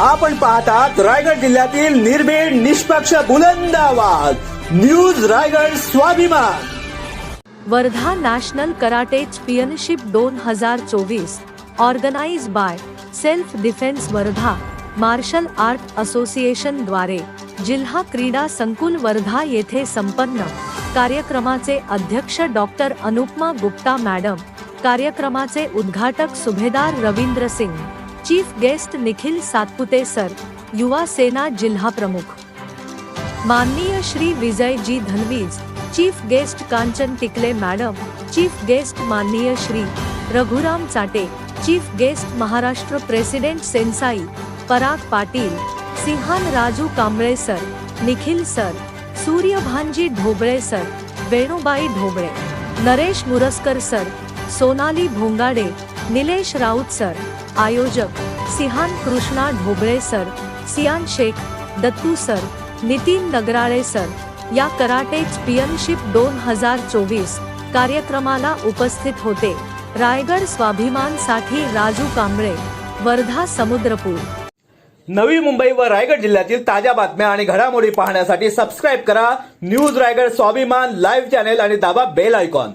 आपण पाहतात रायगड जिल्ह्यातील निर्भीड निष्पक्ष बुलंद आवाज news Raigad Swabhiman. Wardha national karate championship 2024 organized by self defence Wardha martial art association द्वारे जिल्हा क्रीडा संकुल वर्धा येथे संपन्न। कार्यक्रमाचे अध्यक्ष डॉक्टर अनुपमा गुप्ता मॅडम, कार्यक्रमाचे उद्घाटक सुभेदार Ravindra Singh, chief guest Nikhil Satpute sir, Yuva Sena जिल्हा प्रमुख माननीय Shri Vijay ji Dhanvij, chief guest Kanchan Tikle madam, chief guest माननीय Shri Raghuram Chate, chief guest Maharashtra president sensei Parag Patil, shihan Raju Kamble sir, Nikhil sir, सूर्यभानजी Dhoble sir, Venubai Dhoble, Naresh Muraskar sir, Sonali Bhongade, Nilesh Raut sir, आयोजक shihan Krishna Dhoble sir, Siyan Shaikh, Dattu sir, Nitin Nagrale sir या कराटे चॅम्पियनशिप 2024 कार्यक्रमाला उपस्थित होते। रायगड स्वाभिमान साठी राजू कांबळे, वर्धा समुद्रपूर। नवी मुंबई व रायगड जिल्ह्यातील ताज्या बातम्या आणि घडामोडी पाहण्यासाठी सबस्क्राइब करा न्यूज रायगड स्वाभिमान लाईव्ह चॅनेल आणि दाबा बेल आयकॉन।